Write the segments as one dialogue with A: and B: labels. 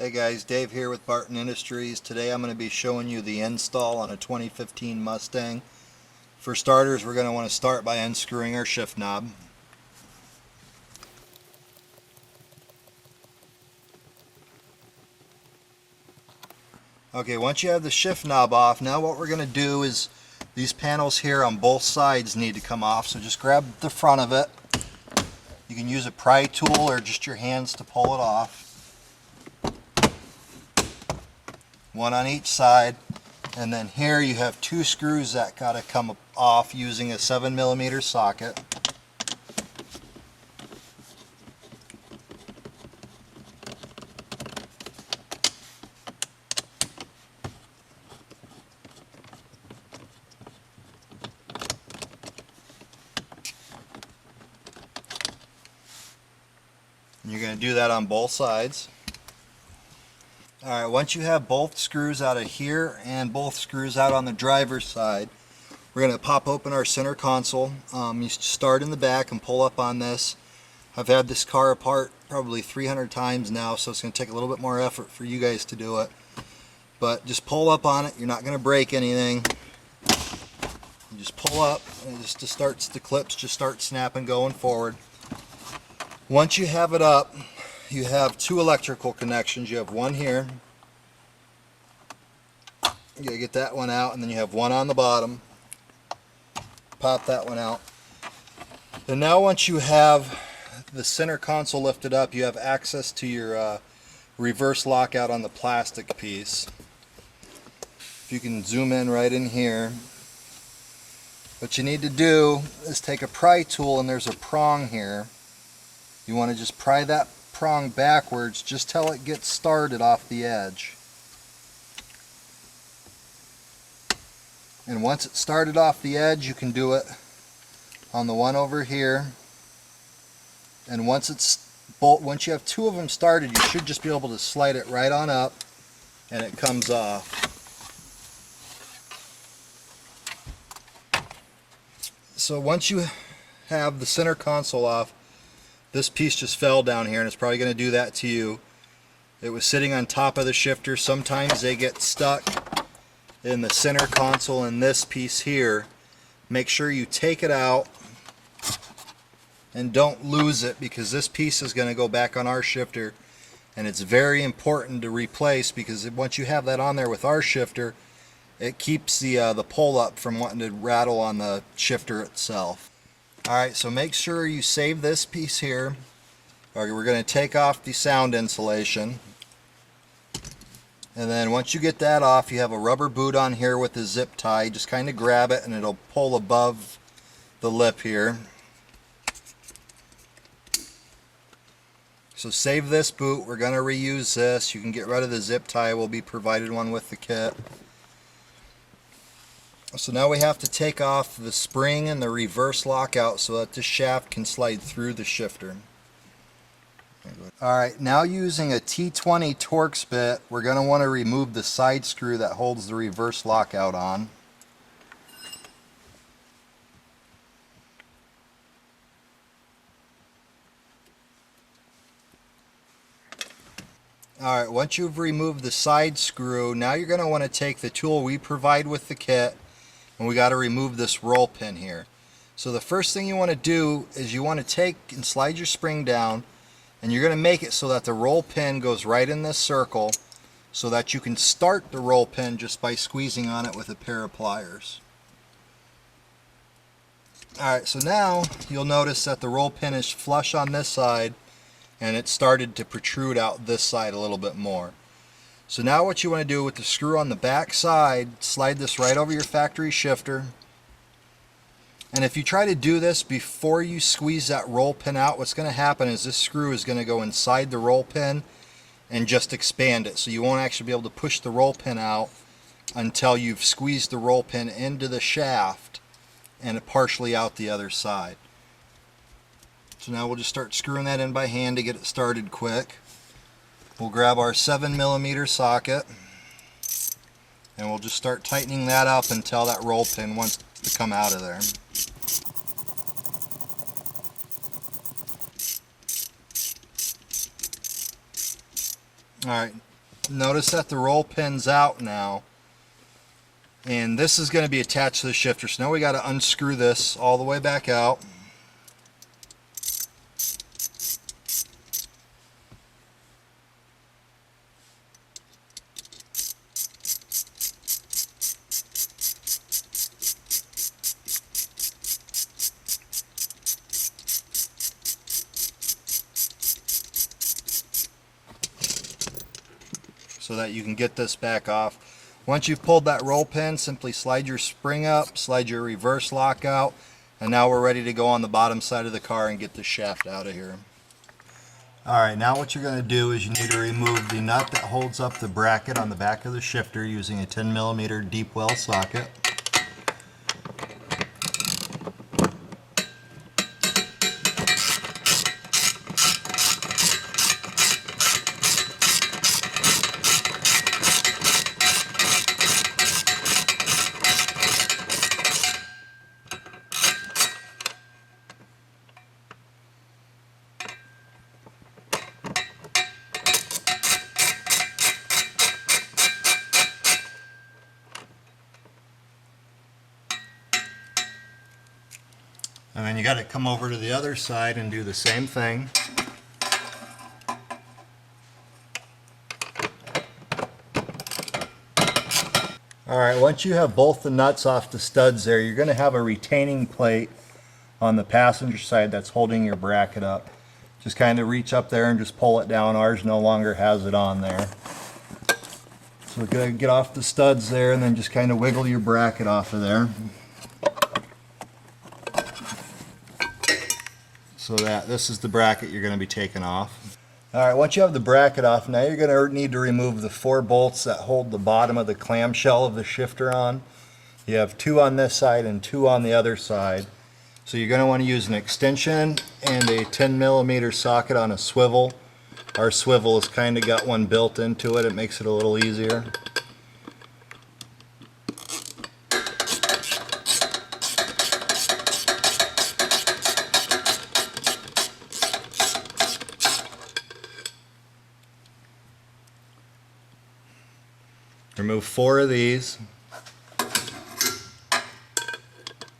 A: Hey guys, Dave here with Barton Industries. Today I'm going to be showing you the install on a 2015 Mustang. For starters, we're going to want to start by unscrewing our shift knob. Okay, once you have the shift knob off, now what we're going to do is these panels here on both sides need to come off, so just grab the front of it. You can use a pry tool or just your hands to pull it off. One on each side, and then here you have two screws that got to come off using a 7mm socket. And you're going to do that on both sides. Alright, once you have both screws out of here and both screws out on the driver's side, we're going to pop open our center console. You start in the back and pull up on this. I've had this car apart probably 300 times now, so it's going to take a little bit more effort for you guys to do it. But just pull up on it. You're not going to break anything. You just pull up and it just starts, the clips just start snapping going forward. Once you have it up, you have two electrical connections. You have one here. You gotta get that one out, and then you have one on the bottom. Pop that one out. And now once you have the center console lifted up, you have access to your reverse lockout on the plastic piece. If you can zoom in right in here. What you need to do is take a pry tool, and there's a prong here. You want to just pry that prong backwards just till it gets started off the edge. And once it's started off the edge, you can do it on the one over here. And once you have two of them started, you should just be able to slide it right on up and it comes off. So once you have the center console off, this piece just fell down here, and it's probably going to do that to you. It was sitting on top of the shifter. Sometimes they get stuck in the center console in this piece here. Make sure you take it out and don't lose it, because this piece is going to go back on our shifter, and it's very important to replace, because once you have that on there with our shifter, it keeps the pull up from wanting to rattle on the shifter itself. Alright, so make sure you save this piece here. Alright, we're going to take off the sound insulation. And then once you get that off, you have a rubber boot on here with a zip tie. Just kind of grab it and it'll pull above the lip here. So save this boot. We're going to reuse this. You can get rid of the zip tie. We'll be provided one with the kit. So now we have to take off the spring and the reverse lockout so that the shaft can slide through the shifter. Alright, now using a T20 Torx bit, we're going to want to remove the side screw that holds the reverse lockout on. Alright, once you've removed the side screw, now you're going to want to take the tool we provide with the kit, and we got to remove this roll pin here. So the first thing you want to do is you want to take and slide your spring down, and you're going to make it so that the roll pin goes right in this circle, so that you can start the roll pin just by squeezing on it with a pair of pliers. Alright, so now you'll notice that the roll pin is flush on this side, and it started to protrude out this side a little bit more. So now what you want to do with the screw on the back side, slide this right over your factory shifter. And if you try to do this before you squeeze that roll pin out, what's going to happen is this screw is going to go inside the roll pin and just expand it. So you won't actually be able to push the roll pin out until you've squeezed the roll pin into the shaft and partially out the other side. So now we'll just start screwing that in by hand to get it started quick. We'll grab our 7mm socket, and we'll just start tightening that up until that roll pin wants to come out of there. Alright, Notice that the roll pin's out now, and this is going to be attached to the shifter. So now we got to unscrew this all the way back out. So that you can get this back off. Once you've pulled that roll pin, simply slide your spring up, slide your reverse lock out, and now we're ready to go on the bottom side of the car and get the shaft out of here. Alright, now what you're going to do is you need to remove the nut that holds up the bracket on the back of the shifter using a 10mm deep well socket. And then you got to come over to the other side and do the same thing. Alright, once you have both the nuts off the studs there, you're going to have a retaining plate on the passenger side that's holding your bracket up. Just kind of reach up there and just pull it down. Ours no longer has it on there. So we're going to get off the studs there and then just kind of wiggle your bracket off of there. So that this is the bracket you're going to be taking off. Alright, once you have the bracket off, now you're going to need to remove the 4 bolts that hold the bottom of the clamshell of the shifter on. You have 2 on this side and 2 on the other side. So you're going to want to use an extension and a 10mm socket on a swivel. Our swivel has kind of got one built into it. It makes it a little easier. Remove 4 of these.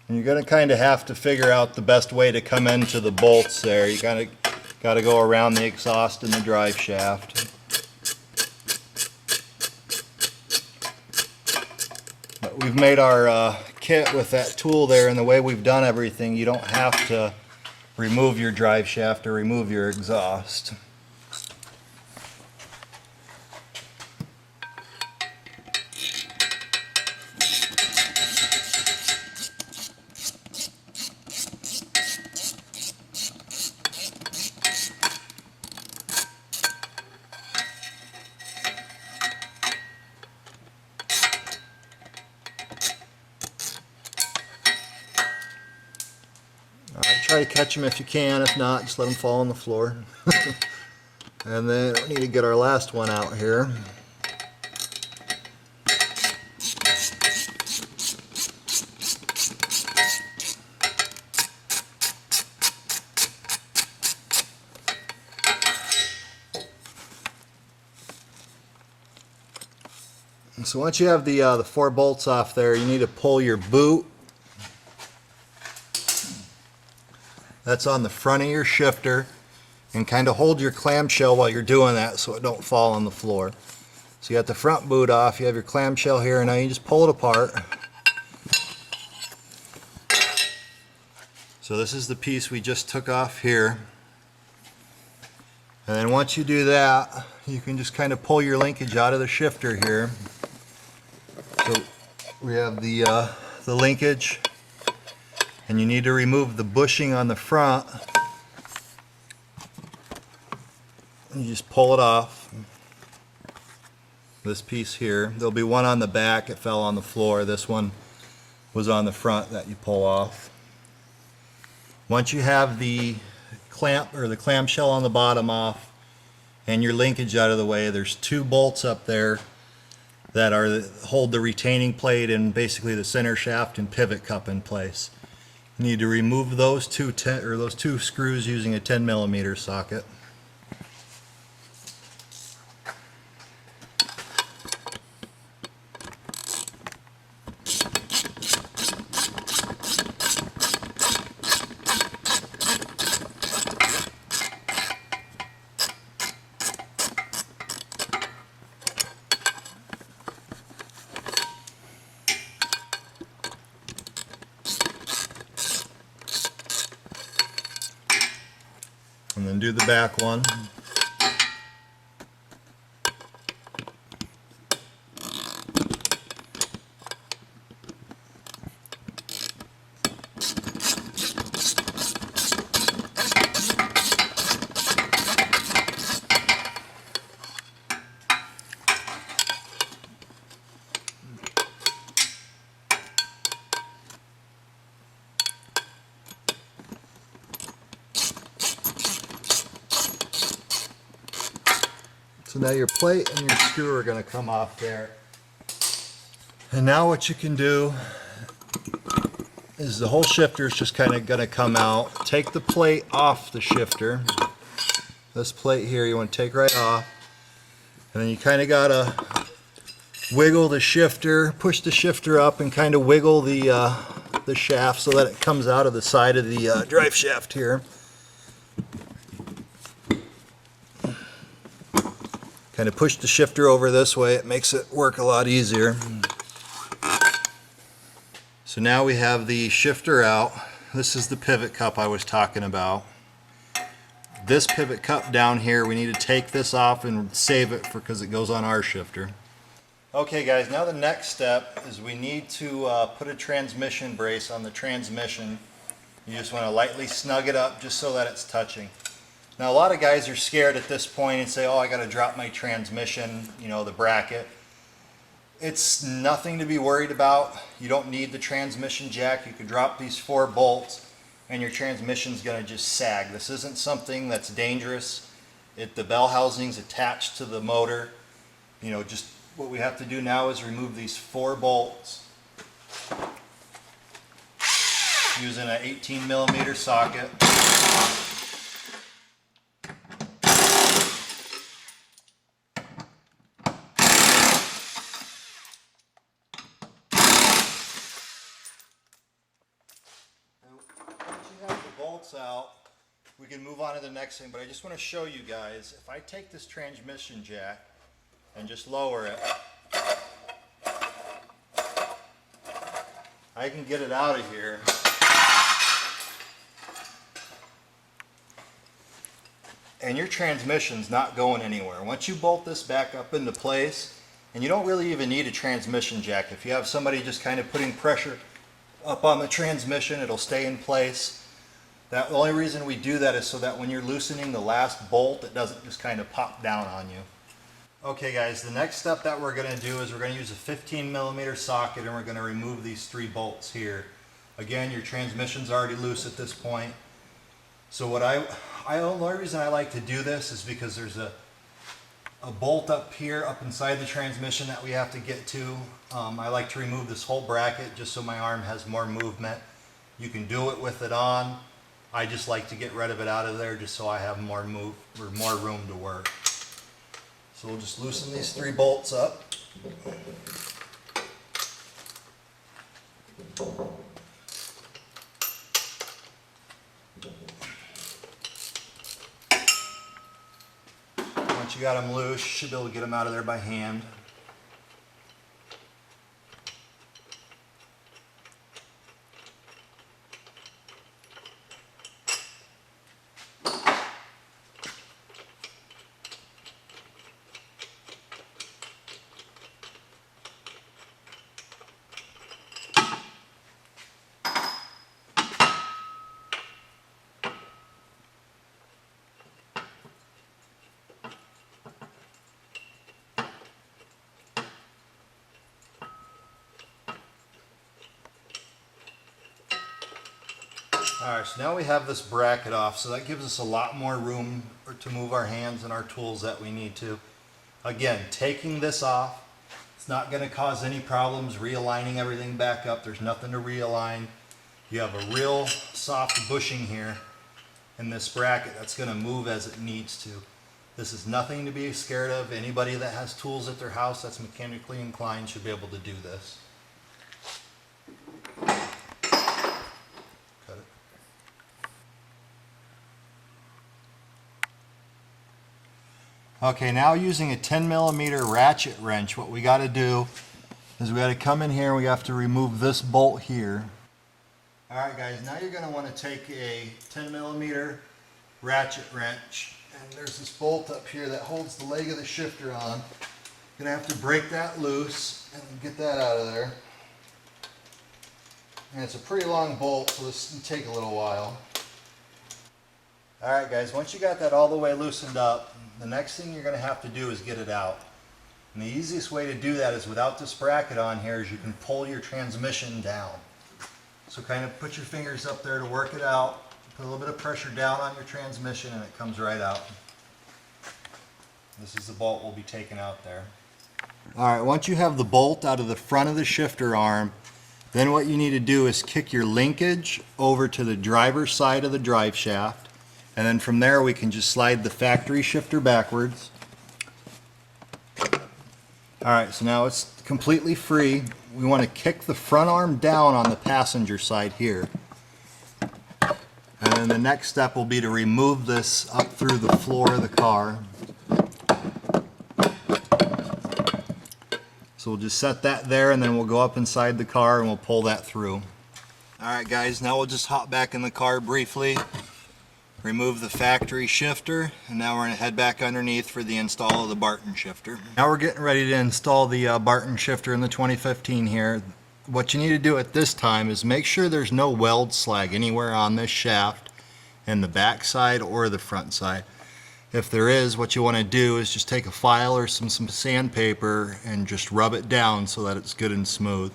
A: And you're going to kind of have to figure out the best way to come into the bolts there. You kind of got to go around the exhaust and the drive shaft. But we've made our kit with that tool there, and the way we've done everything, you don't have to remove your drive shaft or remove your exhaust. Try to catch them if you can. If not, just let them fall on the floor. And then we need to get our last one out here. And so once you have the 4 bolts off there, you need to pull your boot. That's on the front of your shifter, and kind of hold your clamshell while you're doing that so it don't fall on the floor. So you got the front boot off, you have your clamshell here, and now you just pull it apart. So this is the piece we just took off here. And then once you do that, you can just kind of pull your linkage out of the shifter here. So we have the linkage. And you need to remove the bushing on the front. You just pull it off. This piece here. There'll be one on the back, it fell on the floor. This one was on the front that you pull off. Once you have the clamp or the clamshell on the bottom off and your linkage out of the way, there's 2 bolts up there that hold the retaining plate and basically the center shaft and pivot cup in place. You need to remove those two screws using a 10mm socket. undo the back one. So now your plate and your screw are going to come off there. And now what you can do is the whole shifter is just kind of going to come out. Take the plate off the shifter. This plate here you want to take right off. And then you kind of got to wiggle the shifter, push the shifter up and kind of wiggle the shaft so that it comes out of the side of the drive shaft here. Kind of push the shifter over this way, it makes it work a lot easier. So now we have the shifter out. This is the pivot cup I was talking about. This pivot cup down here, we need to take this off and save it because it goes on our shifter. Okay guys, now the next step is we need to put a transmission brace on the transmission. You just want to lightly snug it up just so that it's touching. Now a lot of guys are scared at this point and say, oh, I got to drop my transmission, you know, the bracket. It's nothing to be worried about. You don't need the transmission jack. You could drop these 4 bolts and your transmission's going to just sag. This isn't something that's dangerous. The bell housing's attached to the motor. You know, just what we have to do now is remove these 4 bolts using an 18mm socket. Out, we can move on to the next thing, but I just want to show you guys, if I take this transmission jack and just lower it, I can get it out of here and your transmission's not going anywhere. Once you bolt this back up into place, and you don't really even need a transmission jack. If you have somebody just kind of putting pressure up on the transmission, it'll stay in place. The only reason we do that is so that when you're loosening the last bolt, it doesn't just kind of pop down on you. Okay guys, the next step that we're going to do is we're going to use a 15mm socket and we're going to remove these 3 bolts here. Again, your transmission's already loose at this point. So the only reason I like to do this is because there's a bolt up here, up inside the transmission that we have to get to. I like to remove this whole bracket just so my arm has more movement. You can do it with it on. I just like to get rid of it out of there just so I have more room to work. So we'll just loosen these 3 bolts up. Once you got them loose, you should be able to get them out of there by hand. Alright, so now we have this bracket off, so that gives us a lot more room to move our hands and our tools that we need to. Again, taking this off, it's not going to cause any problems realigning everything back up. There's nothing to realign. You have a real soft bushing here in this bracket that's going to move as it needs to. This is nothing to be scared of. Anybody that has tools at their house that's mechanically inclined should be able to do this. Okay, now using a 10mm ratchet wrench, what we got to do is we got to come in here and we have to remove this bolt here. Alright guys, now you're going to want to take a 10mm ratchet wrench. And there's this bolt up here that holds the leg of the shifter on. Gonna have to break that loose and get that out of there. And it's a pretty long bolt, so this will take a little while. Alright guys, once you got that all the way loosened up, the next thing you're gonna have to do is get it out. And the easiest way to do that is without this bracket on here is you can pull your transmission down. So kind of put your fingers up there to work it out, put a little bit of pressure down on your transmission and it comes right out. This is the bolt we'll be taking out there. Alright, once you have the bolt out of the front of the shifter arm, then what you need to do is kick your linkage over to the driver's side of the drive shaft, and then from there we can just slide the factory shifter backwards. Alright, so now it's completely free. We want to kick the front arm down on the passenger side here. And then the next step will be to remove this up through the floor of the car. So we'll just set that there and then we'll go up inside the car and we'll pull that through. Alright guys, now we'll just hop back in the car briefly, remove the factory shifter, and now we're going to head back underneath for the install of the BARTON shifter. Now we're getting ready to install the BARTON shifter in the 2015 here. What you need to do at this time is make sure there's no weld slag anywhere on this shaft in the back side or the front side. If there is, what you want to do is just take a file or some sandpaper and just rub it down so that it's good and smooth.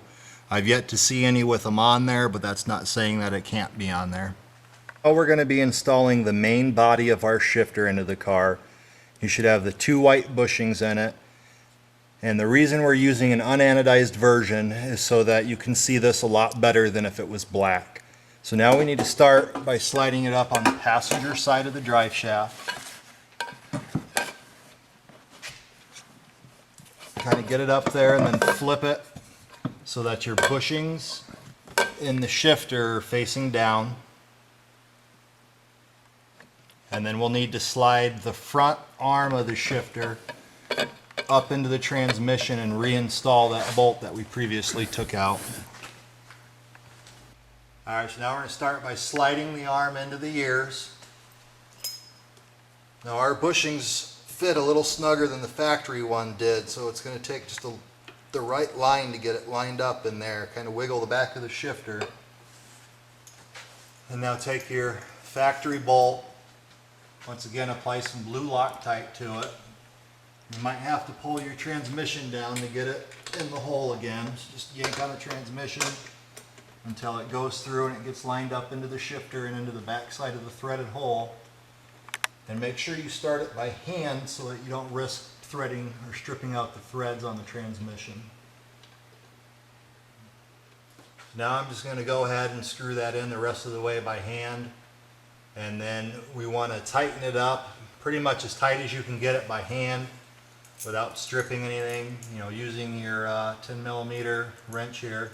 A: I've yet to see any with them on there, but that's not saying that it can't be on there. Now we're going to be installing the main body of our shifter into the car. You should have the 2 white bushings in it. And the reason we're using an unanodized version is so that you can see this a lot better than if it was black. So now we need to start by sliding it up on the passenger side of the drive shaft. Kind of get it up there and then flip it so that your bushings in the shifter are facing down. And then we'll need to slide the front arm of the shifter up into the transmission and reinstall that bolt that we previously took out. Alright, so now we're going to start by sliding the arm into the ears. Now our bushings fit a little snugger than the factory one did, so it's going to take just the right line to get it lined up in there. Kind of wiggle the back of the shifter. And now take your factory bolt. Once again, apply some blue Loctite to it. You might have to pull your transmission down to get it in the hole again. So just yank on the transmission until it goes through and it gets lined up into the shifter and into the back side of the threaded hole. And make sure you start it by hand so that you don't risk threading or stripping out the threads on the transmission. Now I'm just going to go ahead and screw that in the rest of the way by hand. And then we want to tighten it up pretty much as tight as you can get it by hand without stripping anything. You know, using your 10mm wrench here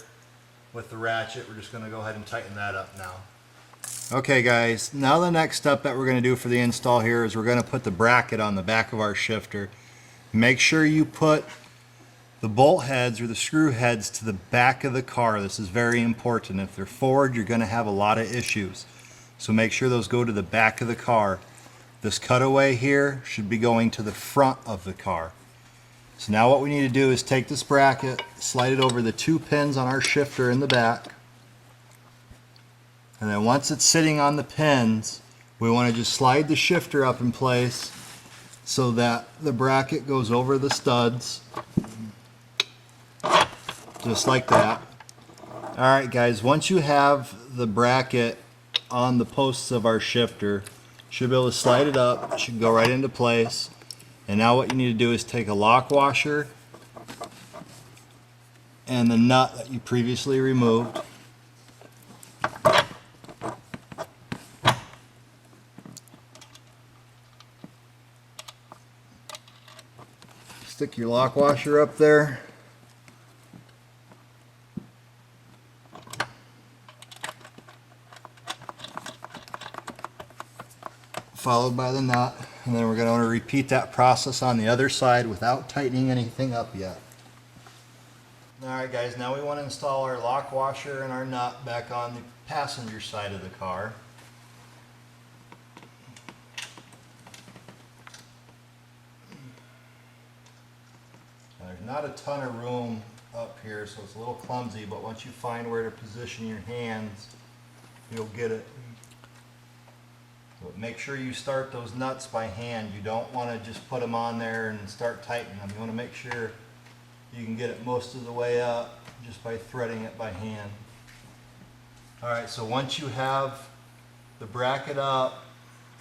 A: with the ratchet, we're just going to go ahead and tighten that up now. Okay guys, now the next step that we're going to do for the install here is we're going to put the bracket on the back of our shifter. Make sure you put the bolt heads or the screw heads to the back of the car. This is very important. If they're forward, you're going to have a lot of issues. So make sure those go to the back of the car. This cutaway here should be going to the front of the car. So now what we need to do is take this bracket, slide it over the 2 pins on our shifter in the back. And then once it's sitting on the pins, we want to just slide the shifter up in place so that the bracket goes over the studs. Just like that. Alright guys, once you have the bracket on the posts of our shifter, you should be able to slide it up. It should go right into place. And now what you need to do is take a lock washer and the nut that you previously removed. Stick your lock washer up there. Followed by the nut, and then we're going to want to repeat that process on the other side without tightening anything up yet. Alright guys, now we want to install our lock washer and our nut back on the passenger side of the car. not a ton of room up here, so it's a little clumsy, but once you find where to position your hands, you'll get it. But make sure you start those nuts by hand. You don't want to just put them on there and start tightening them. You want to make sure you can get it most of the way up just by threading it by hand. Alright, so once you have the bracket up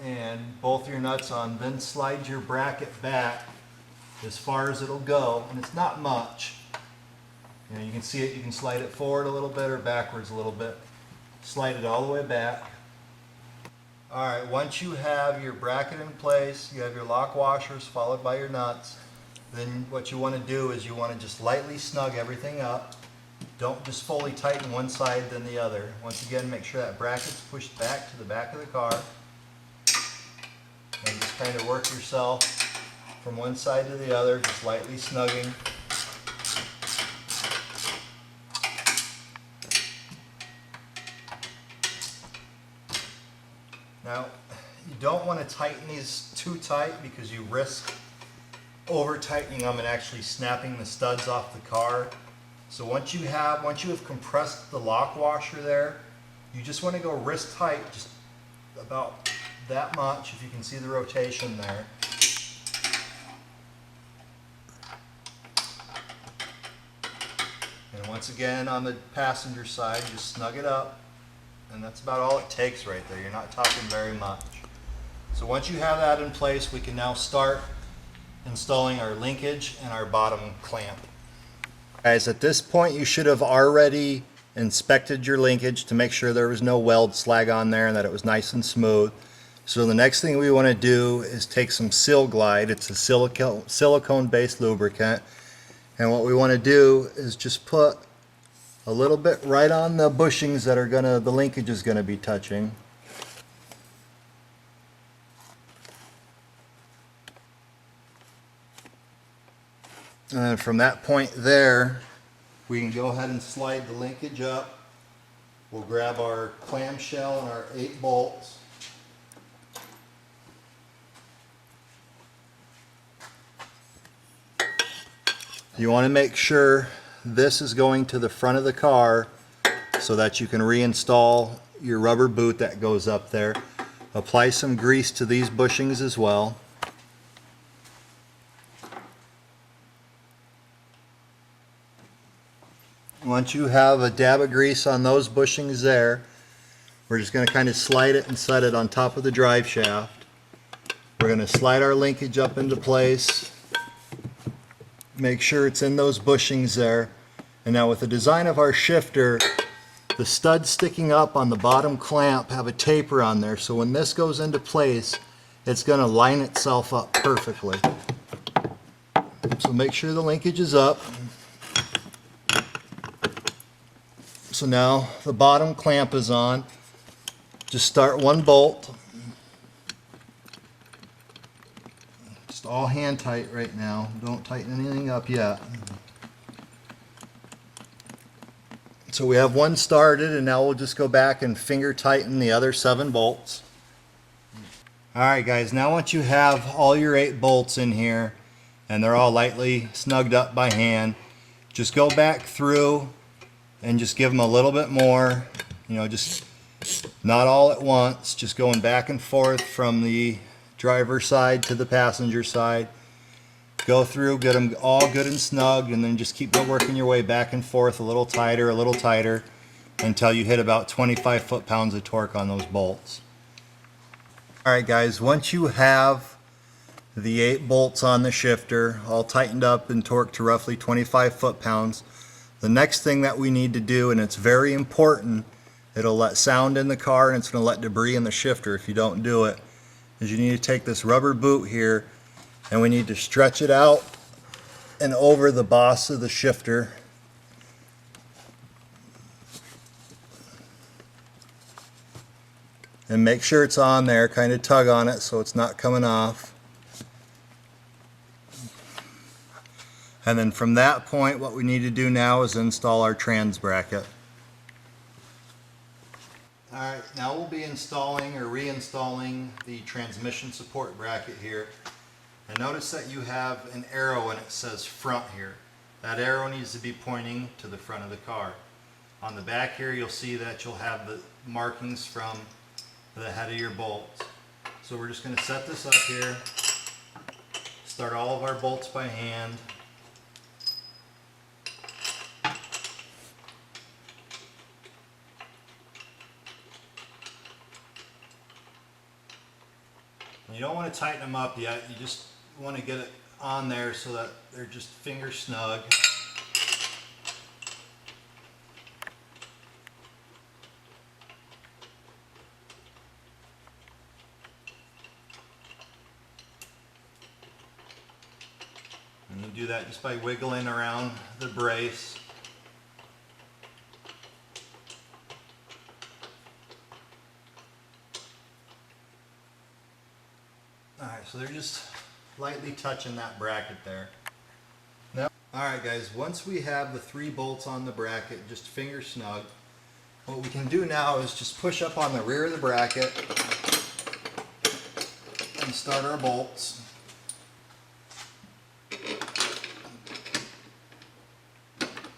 A: and both your nuts on, then slide your bracket back as far as it'll go, and it's not much. You know, you can see it, you can slide it forward a little bit or backwards a little bit. Slide it all the way back. Alright, once you have your bracket in place, you have your lock washers followed by your nuts, then what you want to do is you want to just lightly snug everything up. Don't just fully tighten one side then the other. Once again, make sure that bracket's pushed back to the back of the car. And just kind of work yourself from one side to the other, just lightly snugging. Now, you don't want to tighten these too tight because you risk over tightening them and actually snapping the studs off the car. So once you have compressed the lock washer there, you just want to go wrist tight, just about that much, if you can see the rotation there. And once again on the passenger side, just snug it up. And that's about all it takes right there. You're not talking very much. So once you have that in place, we can now start installing our linkage and our bottom clamp. Guys, at this point you should have already inspected your linkage to make sure there was no weld slag on there and that it was nice and smooth. So the next thing we want to do is take some Seal Glide. It's a silicone based lubricant, and what we want to do is just put a little bit right on the bushings that the linkage is gonna be touching. And then from that point there, we can go ahead and slide the linkage up. We'll grab our clamshell and our 8 bolts. You want to make sure this is going to the front of the car so that you can reinstall your rubber boot that goes up there. Apply some grease to these bushings as well. Once you have a dab of grease on those bushings there, we're just going to kind of slide it and set it on top of the drive shaft. We're going to slide our linkage up into place. Make sure it's in those bushings there. And now with the design of our shifter, the studs sticking up on the bottom clamp have a taper on there, so when this goes into place, it's going to line itself up perfectly. So make sure the linkage is up. So now the bottom clamp is on. Just start one bolt. Just all hand tight right now. Don't tighten anything up yet. So we have one started, and now we'll just go back and finger tighten the other 7 bolts. Alright guys, now once you have all your 8 bolts in here and they're all lightly snugged up by hand, just go back through and just give them a little bit more, you know, just not all at once, just going back and forth from the driver's side to the passenger side. Go through, get them all good and snug, and then just keep working your way back and forth a little tighter until you hit about 25 foot-pounds of torque on those bolts. Alright guys, once you have the 8 bolts on the shifter all tightened up and torqued to roughly 25 foot-pounds, the next thing that we need to do, and it's very important, it'll let sound in the car and it's going to let debris in the shifter if you don't do it, is you need to take this rubber boot here and we need to stretch it out and over the boss of the shifter. And make sure it's on there, kind of tug on it so it's not coming off. And then from that point, what we need to do now is install our trans bracket. Alright, now we'll be installing or reinstalling the transmission support bracket here. And notice that you have an arrow and it says front here. That arrow needs to be pointing to the front of the car. On the back here, you'll see that you'll have the markings from the head of your bolts. So we're just going to set this up here, start all of our bolts by hand. And you don't want to tighten them up yet, you just want to get it on there so that they're just finger snug. And you do that just by wiggling around the brace. Alright, so they're just lightly touching that bracket there. Now, alright guys, once we have the 3 bolts on the bracket just finger snug, what we can do now is just push up on the rear of the bracket and start our bolts.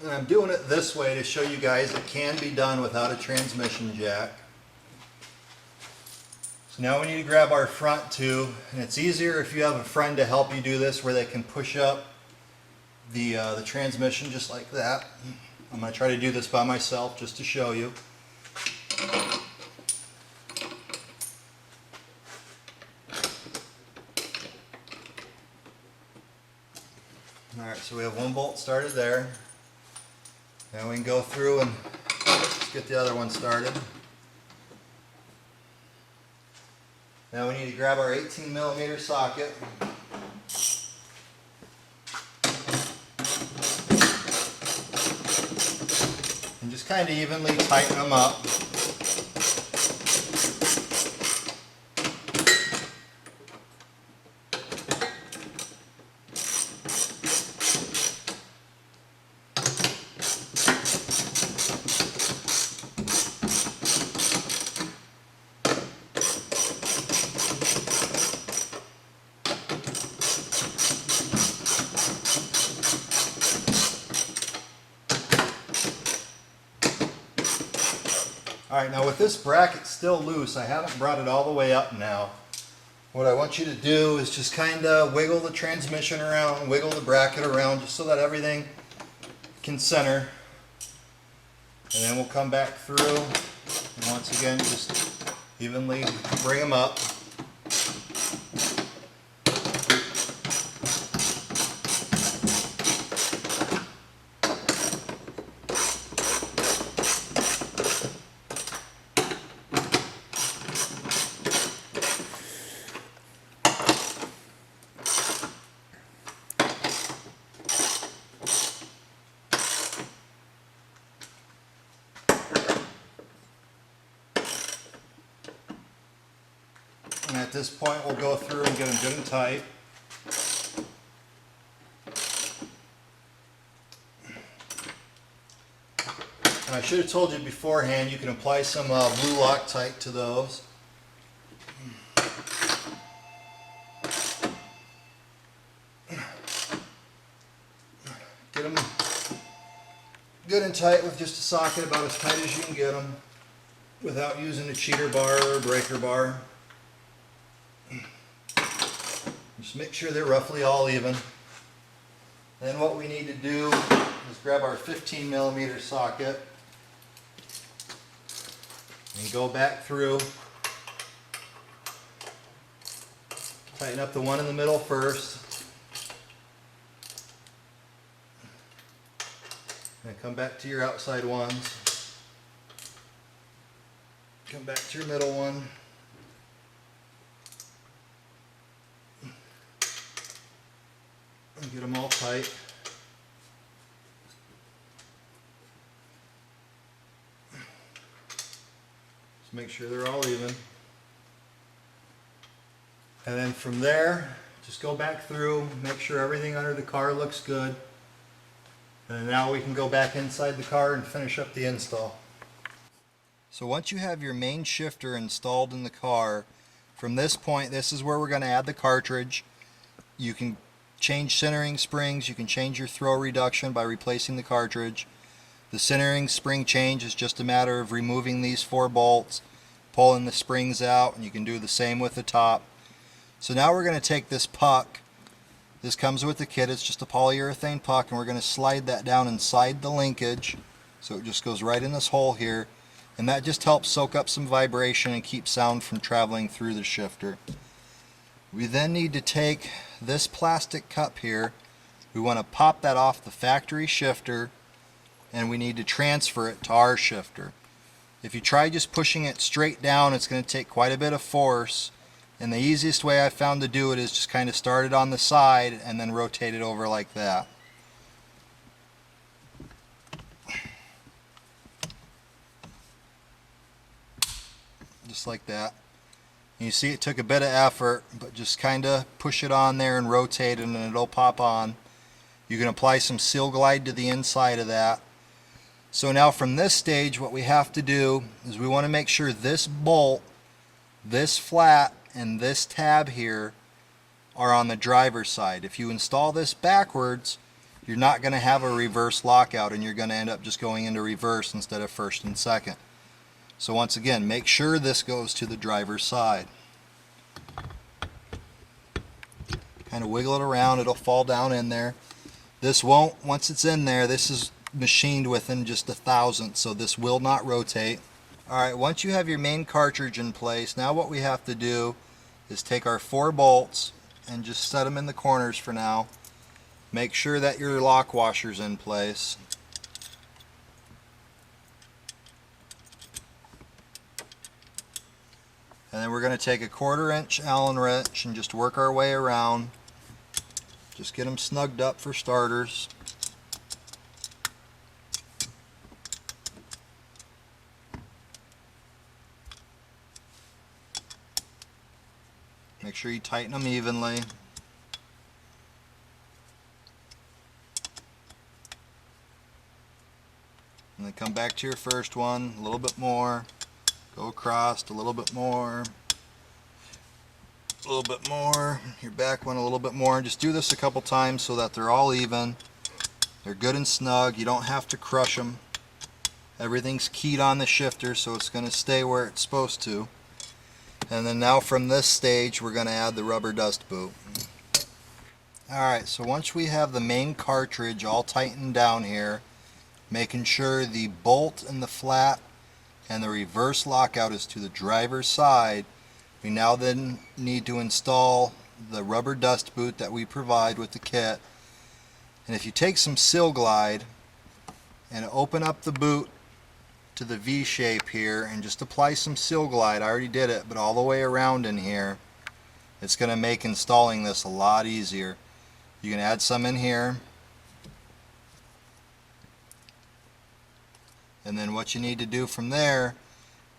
A: And I'm doing it this way to show you guys it can be done without a transmission jack. So now we need to grab our front two, and it's easier if you have a friend to help you do this where they can push up the transmission just like that. I'm going to try to do this by myself just to show you. Alright, so we have one bolt started there. Now we can go through and let's get the other one started. Now we need to grab our 18mm socket. And just kind of evenly tighten them up. Alright, now with this bracket still loose, I haven't brought it all the way up now. What I want you to do is just kind of wiggle the transmission around, wiggle the bracket around just so that everything can center. And then we'll come back through and once again just evenly bring them up. And at this point we'll go through and get them good and tight. And I should have told you beforehand, you can apply some blue Loctite to those. Get them good and tight with just a socket, about as tight as you can get them without using a cheater bar or a breaker bar. Just make sure they're roughly all even. Then what we need to do is grab our 15mm socket and go back through. Tighten up the one in the middle first. And come back to your outside ones. Come back to your middle one. And get them all tight. Just make sure they're all even. And then from there, just go back through, make sure everything under the car looks good. And now we can go back inside the car and finish up the install. So once you have your main shifter installed in the car, from this point, this is where we're going to add the cartridge. You can change centering springs, you can change your throw reduction by replacing the cartridge. The centering spring change is just a matter of removing these 4 bolts, pulling the springs out, and you can do the same with the top. So now we're going to take this puck. This comes with the kit. It's just a polyurethane puck, and we're going to slide that down inside the linkage. So it just goes right in this hole here, and that just helps soak up some vibration and keep sound from traveling through the shifter. We then need to take this plastic cup here. We want to pop that off the factory shifter, and we need to transfer it to our shifter. If you try just pushing it straight down, it's going to take quite a bit of force, and the easiest way I've found to do it is just kind of start it on the side and then rotate it over like that. Just like that. And you see it took a bit of effort, but just kind of push it on there and rotate it and it'll pop on. You can apply some Seal Glide to the inside of that. So now from this stage, what we have to do is we want to make sure this bolt, this flat, and this tab here are on the driver's side. If you install this backwards, you're not going to have a reverse lockout, and you're going to end up just going into reverse instead of first and second. So once again, make sure this goes to the driver's side. Kind of wiggle it around, it'll fall down in there. This won't, once it's in there, this is machined within just a thousandth, so this will not rotate. Alright, once you have your main cartridge in place, now what we have to do is take our 4 bolts and just set them in the corners for now. Make sure that your lock washer's in place. And then we're going to take a 1/4 inch Allen wrench and just work our way around. Just get them snugged up for starters. Make sure you tighten them evenly. And then come back to your first one, a little bit more. Go across a little bit more. A little bit more. Your back one a little bit more. And just do this a couple times so that they're all even. They're good and snug. You don't have to crush them. Everything's keyed on the shifter, so it's going to stay where it's supposed to. And then now from this stage, we're going to add the rubber dust boot. Alright, so once we have the main cartridge all tightened down here, making sure the bolt and the flat and the reverse lockout is to the driver's side, we now then need to install the rubber dust boot that we provide with the kit. And if you take some Seal Glide and open up the boot to the V shape here and just apply some Seal Glide, I already did it, but all the way around in here, it's going to make installing this a lot easier. You can add some in here, and then what you need to do from there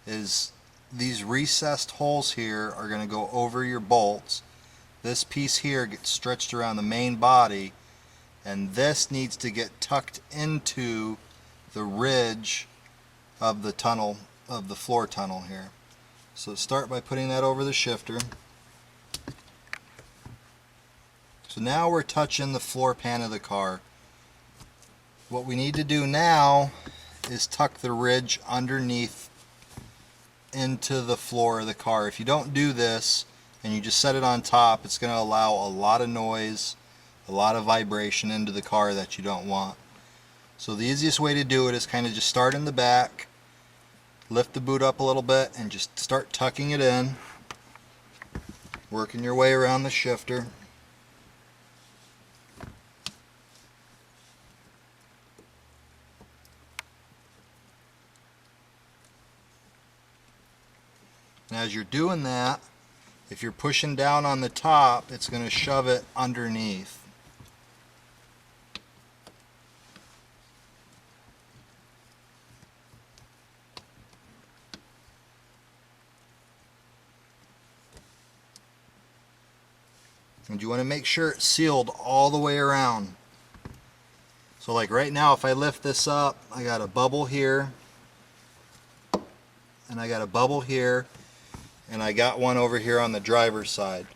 A: is these recessed holes here are going to go over your bolts. This piece here gets stretched around the main body, and this needs to get tucked into the ridge of the tunnel, of the floor tunnel here. So start by putting that over the shifter. So now we're touching the floor pan of the car. What we need to do now is tuck the ridge underneath into the floor of the car. If you don't do this and you just set it on top, it's going to allow a lot of noise, a lot of vibration into the car that you don't want. So the easiest way to do it is kind of just start in the back, lift the boot up a little bit, and just start tucking it in, working your way around the shifter. And as you're doing that, if you're pushing down on the top, it's going to shove it underneath. And you want to make sure it's sealed all the way around. So like right now, if I lift this up, I got a bubble here, and I got a bubble here, and I got one over here on the driver's side.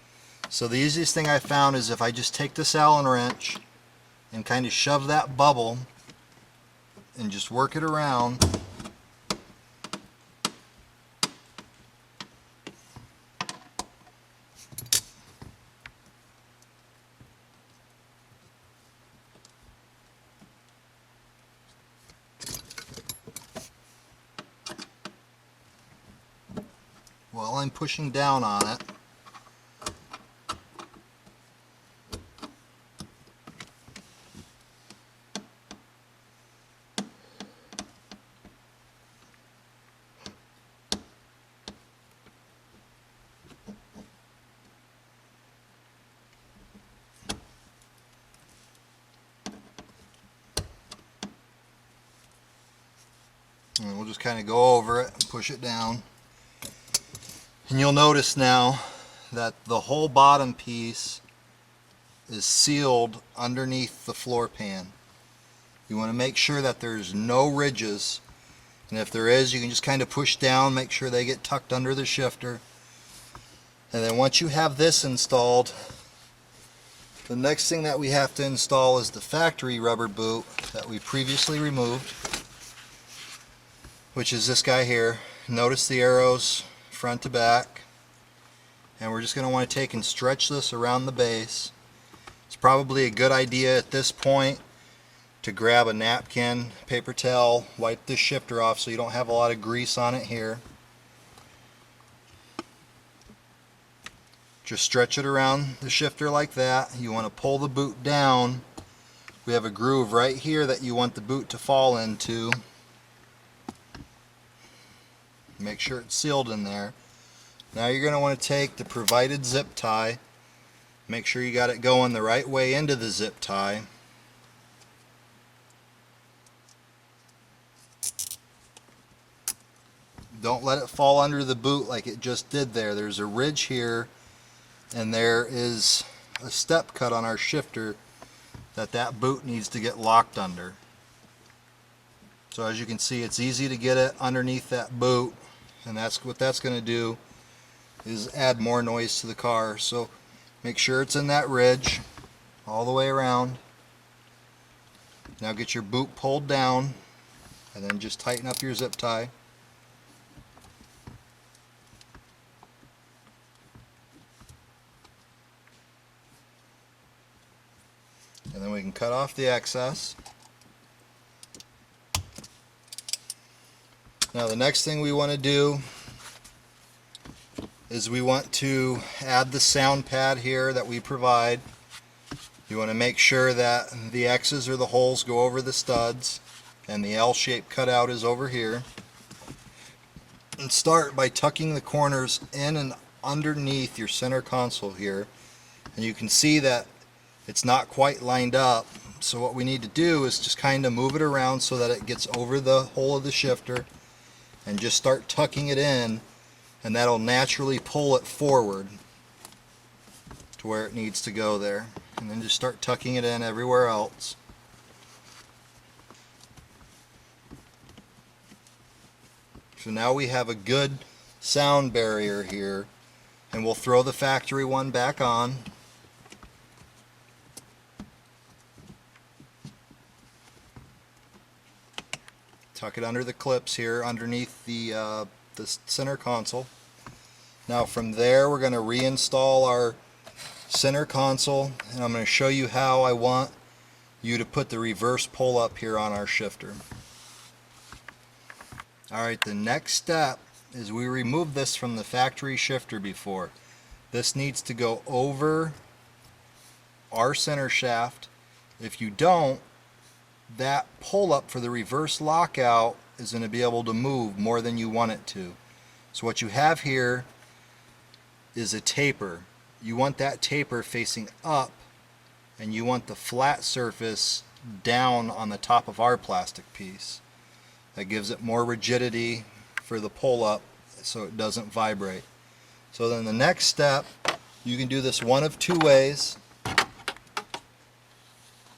A: So the easiest thing I found is if I just take this Allen wrench and kind of shove that bubble and just work it around. While I'm pushing down on it, and we'll just kind of go over it and push it down. And you'll notice now that the whole bottom piece is sealed underneath the floor pan. You want to make sure that there's no ridges, and if there is, you can just kind of push down, make sure they get tucked under the shifter. And then once you have this installed, the next thing that we have to install is the factory rubber boot that we previously removed, which is this guy here. Notice the arrows front to back, and we're just going to want to take and stretch this around the base. It's probably a good idea at this point to grab a napkin, paper towel, wipe this shifter off so you don't have a lot of grease on it here. Just stretch it around the shifter like that. You want to pull the boot down. We have a groove right here that you want the boot to fall into. Make sure it's sealed in there. Now you're going to want to take the provided zip tie. Make sure you got it going the right way into the zip tie. Don't let it fall under the boot like it just did there. There's a ridge here, and there is a step cut on our shifter that boot needs to get locked under. So as you can see, it's easy to get it underneath that boot, and that's what that's going to do, is add more noise to the car. So make sure it's in that ridge all the way around. Now get your boot pulled down, and then just tighten up your zip tie. And then we can cut off the excess. Now the next thing we want to do is we want to add the sound pad here that we provide. You want to make sure that the X's or the holes go over the studs and the L-shaped cutout is over here. And start by tucking the corners in and underneath your center console here. And you can see that it's not quite lined up. So what we need to do is just kind of move it around so that it gets over the hole of the shifter, and just start tucking it in, and that'll naturally pull it forward to where it needs to go there. And then just start tucking it in everywhere else. So now we have a good sound barrier here, and we'll throw the factory one back on. Tuck it under the clips here underneath the center console. Now from there we're going to reinstall our center console, and I'm going to show you how I want you to put the reverse pull up here on our shifter. Alright, the next step is we removed this from the factory shifter before. This needs to go over our center shaft. If you don't, that pull up for the reverse lockout is going to be able to move more than you want it to. So what you have here is a taper. You want that taper facing up, and you want the flat surface down on the top of our plastic piece. That gives it more rigidity for the pull up so it doesn't vibrate. So then the next step, you can do this one of two ways.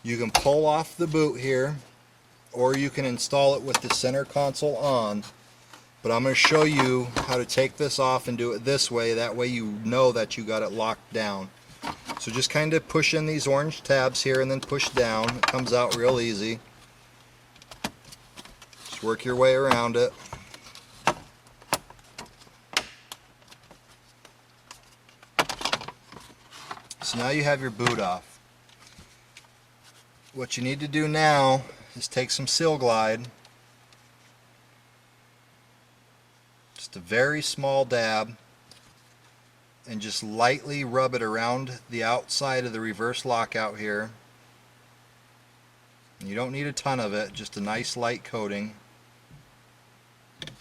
A: You can pull off the boot here, or you can install it with the center console on. But I'm going to show you how to take this off and do it this way. That way you know that you got it locked down. So just kind of push in these orange tabs here and then push down. It comes out real easy. Just work your way around it. So now you have your boot off. What you need to do now is take some Seal Glide, just a very small dab, and just lightly rub it around the outside of the reverse lockout here. You don't need a ton of it, just a nice light coating.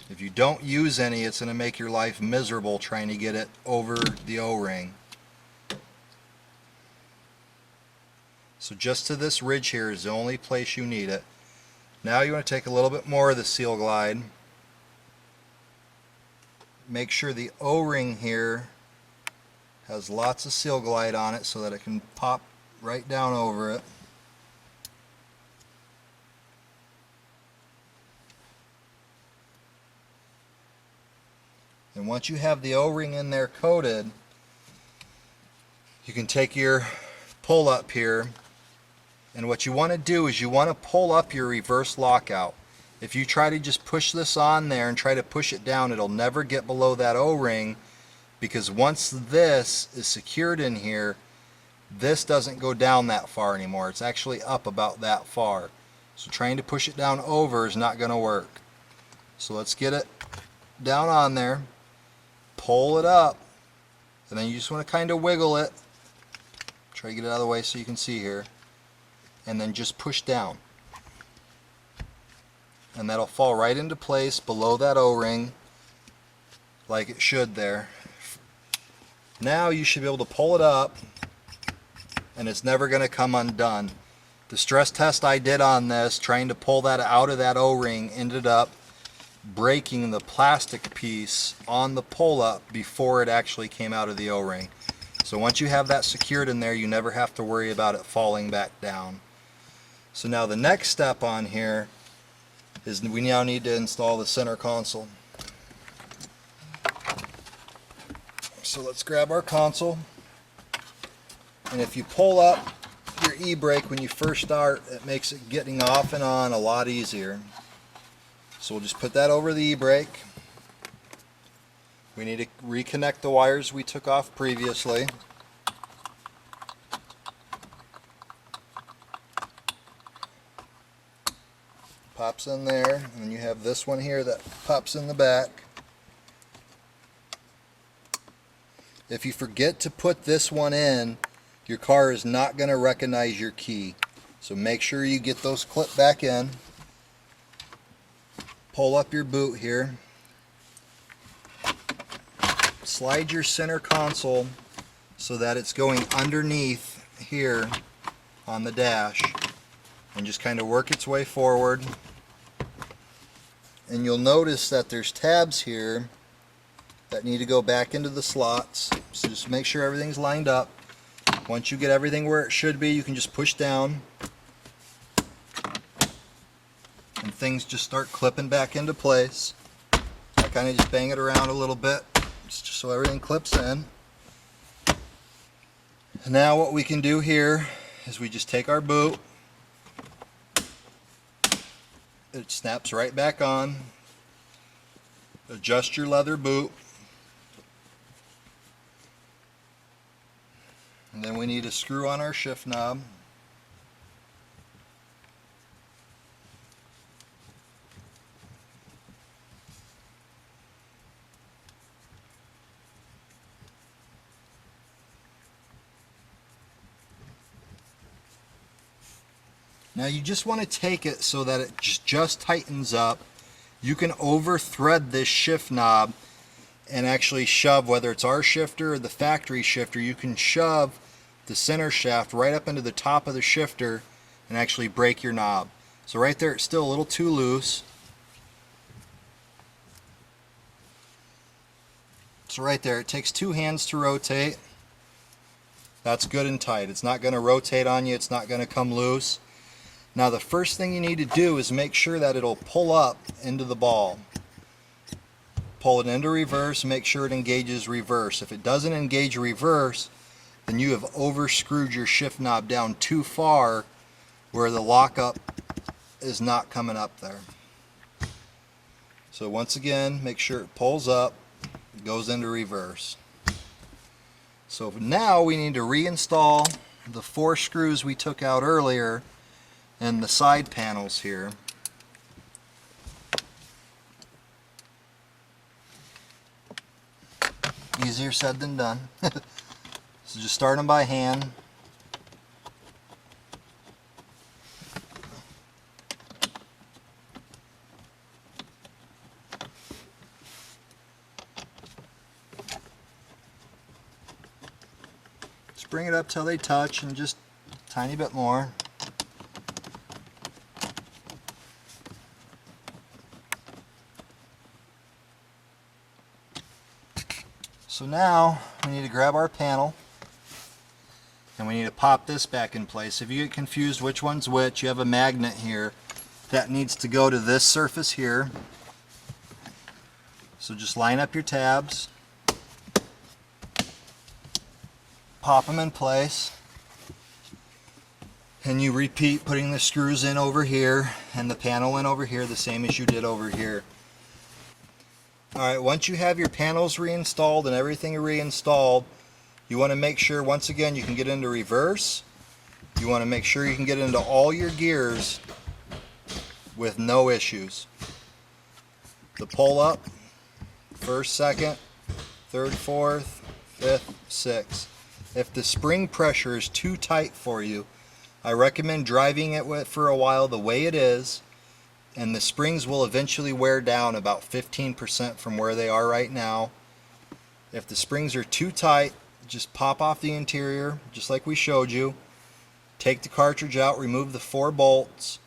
A: If you don't use any, it's going to make your life miserable trying to get it over the O-ring. So just to this ridge here is the only place you need it. Now you want to take a little bit more of the Seal Glide. Make sure the O-ring here has lots of Seal Glide on it so that it can pop right down over it. And once you have the O-ring in there coated, you can take your pull up here, and what you want to do is you want to pull up your reverse lockout. If you try to just push this on there and try to push it down, it'll never get below that O-ring, because once this is secured in here, this doesn't go down that far anymore. It's actually up about that far. So trying to push it down over is not going to work. So let's get it down on there, pull it up, and then you just want to kind of wiggle it. Try to get it out of the way so you can see here, and then just push down. And that'll fall right into place below that O-ring like it should there. Now you should be able to pull it up and it's never going to come undone. The stress test I did on this, trying to pull that out of that O-ring, ended up breaking the plastic piece on the pull-up before it actually came out of the O-ring. So once you have that secured in there, you never have to worry about it falling back down. So now the next step on here is we now need to install the center console. So let's grab our console, and if you pull up your e-brake when you first start, it makes it getting off and on a lot easier. So we'll just put that over the e-brake. We need to reconnect the wires we took off previously. Pops in there, and then you have this one here that pops in the back. If you forget to put this one in, your car is not going to recognize your key. So make sure you get those clipped back in. Pull up your boot here. Slide your center console so that it's going underneath here on the dash, and just kind of work its way forward. And you'll notice that there's tabs here that need to go back into the slots. So just make sure everything's lined up. Once you get everything where it should be, you can just push down and things just start clipping back into place. I kind of just bang it around a little bit just so everything clips in. And now what we can do here is we just take our boot. It snaps right back on. Adjust your leather boot. And then we need to screw on our shift knob. Now you just want to take it so that it just tightens up. You can over thread this shift knob and actually shove, whether it's our shifter or the factory shifter, you can shove the center shaft right up into the top of the shifter and actually break your knob. So right there it's still a little too loose. So right there, it takes 2 hands to rotate. That's good and tight. It's not going to rotate on you, it's not going to come loose. Now the first thing you need to do is make sure that it'll pull up into the ball. Pull it into reverse, make sure it engages reverse. If it doesn't engage reverse, then you have overscrewed your shift knob down too far where the lockup is not coming up there. So once again, make sure it pulls up, goes into reverse. So now we need to reinstall the 4 screws we took out earlier and the side panels here. Easier said than done. So just start them by hand. Just bring it up till they touch and just a tiny bit more. So now we need to grab our panel and we need to pop this back in place. If you get confused which one's which, you have a magnet here that needs to go to this surface here. So just line up your tabs, pop them in place, and you repeat putting the screws in over here and the panel in over here the same as you did over here. Alright, once you have your panels reinstalled and everything reinstalled, you want to make sure once again you can get into reverse. You want to make sure you can get into all your gears with no issues. The pull up, first, second, third, fourth, fifth, sixth. If the spring pressure is too tight for you, I recommend driving it for a while the way it is, and the springs will eventually wear down about 15% from where they are right now. If the springs are too tight, just pop off the interior just like we showed you. Take the cartridge out, remove the 4 bolts,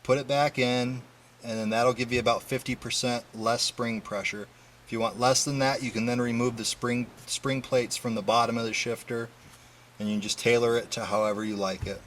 A: put it back in, and then that'll give you about 50% less spring pressure. If you want less than that, you can then remove the spring plates from the bottom of the shifter, and you can just tailor it to however you like it.